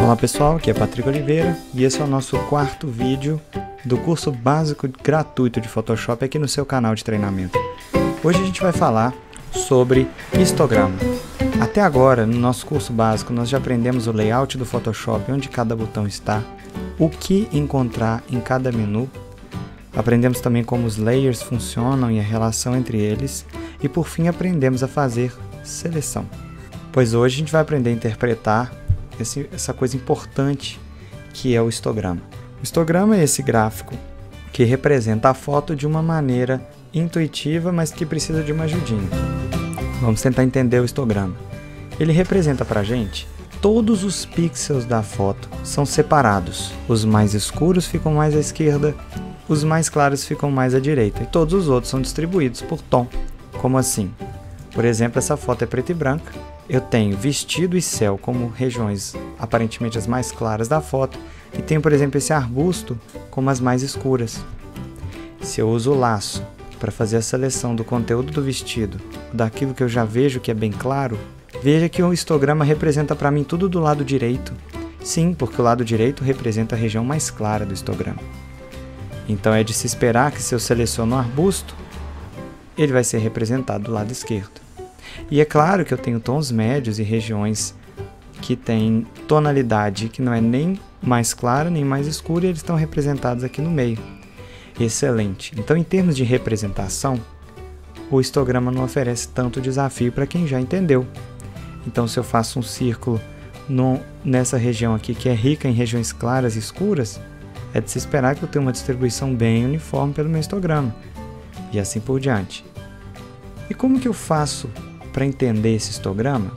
Olá pessoal, aqui é Patrick Oliveira e esse é o nosso quarto vídeo do curso básico gratuito de Photoshop aqui no seu canal de treinamento. Hoje a gente vai falar sobre histograma. Até agora, no nosso curso básico, nós já aprendemos o layout do Photoshop, onde cada botão está, o que encontrar em cada menu. Aprendemos também como os layers funcionam e a relação entre eles. E por fim aprendemos a fazer seleção. Pois hoje a gente vai aprender a interpretar essa coisa importante que é o histograma. O histograma é esse gráfico que representa a foto de uma maneira intuitiva, mas que precisa de uma ajudinha. Vamos tentar entender o histograma. Ele representa pra gente todos os pixels da foto são separados. Os mais escuros ficam mais à esquerda, os mais claros ficam mais à direita e todos os outros são distribuídos por tom. Como assim? Por exemplo, essa foto é preta e branca. Eu tenho vestido e céu como regiões aparentemente as mais claras da foto e tenho, por exemplo, esse arbusto como as mais escuras. Se eu uso o laço para fazer a seleção do conteúdo do vestido, daquilo que eu já vejo que é bem claro, veja que o histograma representa para mim tudo do lado direito. Sim, porque o lado direito representa a região mais clara do histograma. Então é de se esperar que se eu seleciono o arbusto, ele vai ser representado do lado esquerdo. E é claro que eu tenho tons médios e regiões que têm tonalidade que não é nem mais clara nem mais escura e eles estão representados aqui no meio. Excelente! Então, em termos de representação, o histograma não oferece tanto desafio para quem já entendeu. Então, se eu faço um círculo nessa região aqui que é rica em regiões claras e escuras, é de se esperar que eu tenha uma distribuição bem uniforme pelo meu histograma. E assim por diante. E como que eu faço para entender esse histograma?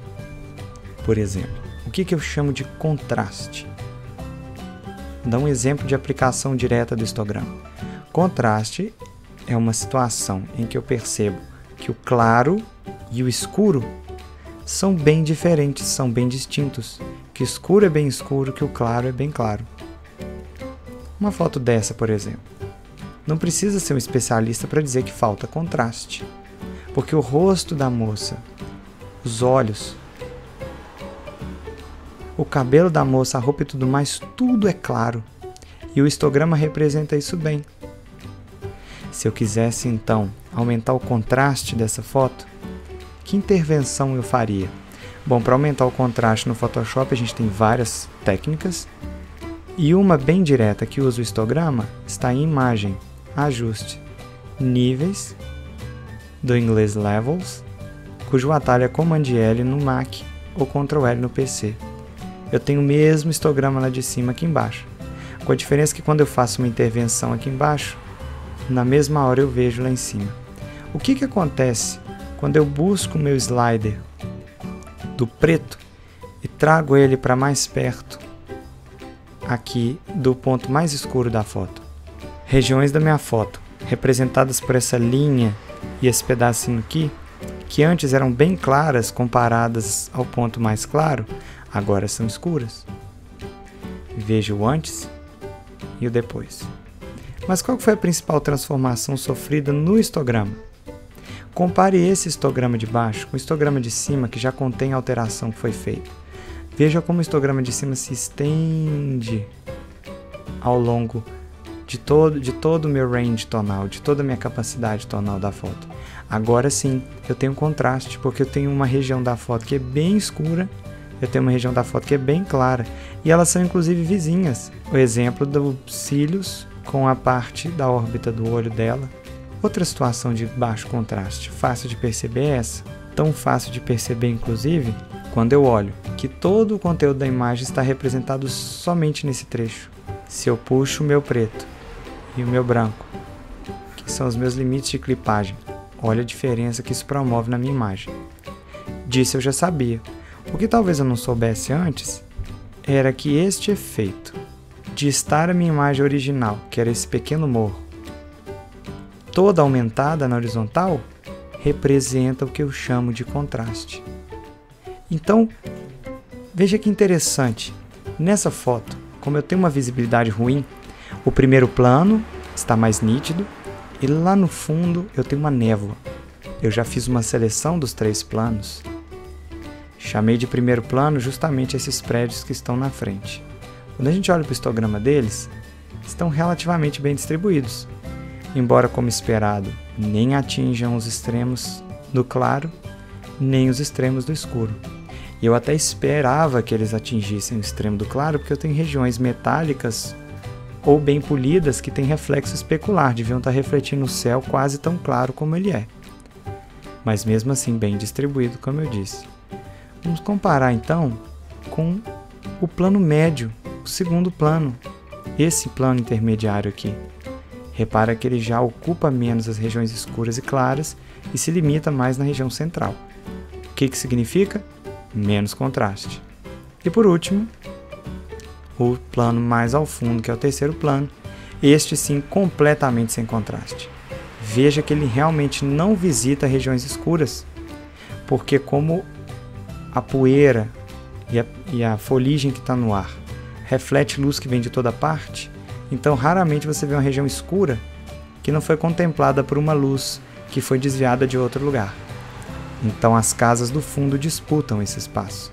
Por exemplo, o que eu chamo de contraste? Vou dar um exemplo de aplicação direta do histograma. Contraste é uma situação em que eu percebo que o claro e o escuro são bem diferentes, são bem distintos. Que o escuro é bem escuro, que o claro é bem claro. Uma foto dessa, por exemplo. Não precisa ser um especialista para dizer que falta contraste, porque o rosto da moça, os olhos, o cabelo da moça, a roupa e tudo mais, tudo é claro, e o histograma representa isso bem. Se eu quisesse, então, aumentar o contraste dessa foto, que intervenção eu faria? Bom, para aumentar o contraste no Photoshop, a gente tem várias técnicas, e uma bem direta que usa o histograma está em imagem, ajuste, níveis, do inglês levels, cujo atalho é Command L no Mac ou Ctrl L no PC. Eu tenho o mesmo histograma lá de cima aqui embaixo, com a diferença que quando eu faço uma intervenção aqui embaixo, na mesma hora eu vejo lá em cima. O que acontece quando eu busco o meu slider do preto e trago ele para mais perto aqui do ponto mais escuro da foto? Regiões da minha foto, representadas por essa linha e esse pedacinho aqui, que antes eram bem claras comparadas ao ponto mais claro, agora são escuras. Veja o antes e o depois. Mas qual foi a principal transformação sofrida no histograma? Compare esse histograma de baixo com o histograma de cima, que já contém a alteração que foi feita. Veja como o histograma de cima se estende ao longo de todo o meu range tonal, de toda a minha capacidade tonal da foto. Agora sim, eu tenho contraste, porque eu tenho uma região da foto que é bem escura, eu tenho uma região da foto que é bem clara, e elas são inclusive vizinhas. O exemplo dos cílios com a parte da órbita do olho dela. Outra situação de baixo contraste, fácil de perceber é essa. Tão fácil de perceber, inclusive, quando eu olho que todo o conteúdo da imagem está representado somente nesse trecho. Se eu puxo o meu preto e o meu branco, que são os meus limites de clipagem, olha a diferença que isso promove na minha imagem. Disso eu já sabia. O que talvez eu não soubesse antes era que este efeito de estar a minha imagem original, que era esse pequeno morro, toda aumentada na horizontal, representa o que eu chamo de contraste. Então, veja que interessante. Nessa foto, como eu tenho uma visibilidade ruim, o primeiro plano está mais nítido e lá no fundo eu tenho uma névoa. Eu já fiz uma seleção dos 3 planos. Chamei de primeiro plano justamente esses prédios que estão na frente. Quando a gente olha para o histograma deles, estão relativamente bem distribuídos, embora, como esperado, nem atinjam os extremos do claro, nem os extremos do escuro. E eu até esperava que eles atingissem o extremo do claro, porque eu tenho regiões metálicas ou bem polidas que têm reflexo especular, deviam estar refletindo o céu quase tão claro como ele é. Mas mesmo assim bem distribuído, como eu disse. Vamos comparar então com o plano médio, o segundo plano, esse plano intermediário aqui. Repara que ele já ocupa menos as regiões escuras e claras e se limita mais na região central. O que significa? Menos contraste. E por último, o plano mais ao fundo, que é o terceiro plano, este sim completamente sem contraste. Veja que ele realmente não visita regiões escuras, porque como a poeira e a foligem que está no ar reflete luz que vem de toda parte, então raramente você vê uma região escura que não foi contemplada por uma luz que foi desviada de outro lugar. Então as casas do fundo disputam esse espaço.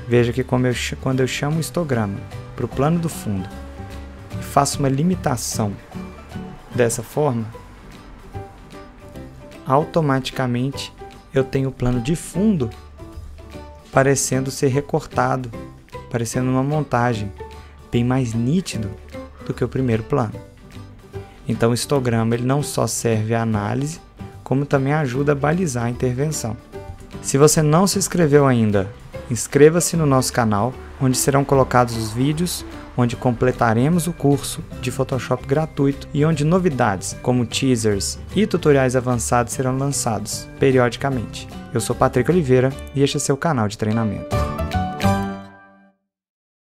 Veja que quando eu chamo o histograma para o plano do fundo e faço uma limitação dessa forma, automaticamente eu tenho o plano de fundo parecendo ser recortado, parecendo uma montagem, bem mais nítido do que o primeiro plano. Então o histograma ele não só serve à análise, como também ajuda a balizar a intervenção. Se você não se inscreveu ainda, inscreva-se no nosso canal, onde serão colocados os vídeos, onde completaremos o curso de Photoshop gratuito e onde novidades, como teasers e tutoriais avançados serão lançados periodicamente. Eu sou Patrick Oliveira e este é seu canal de treinamento.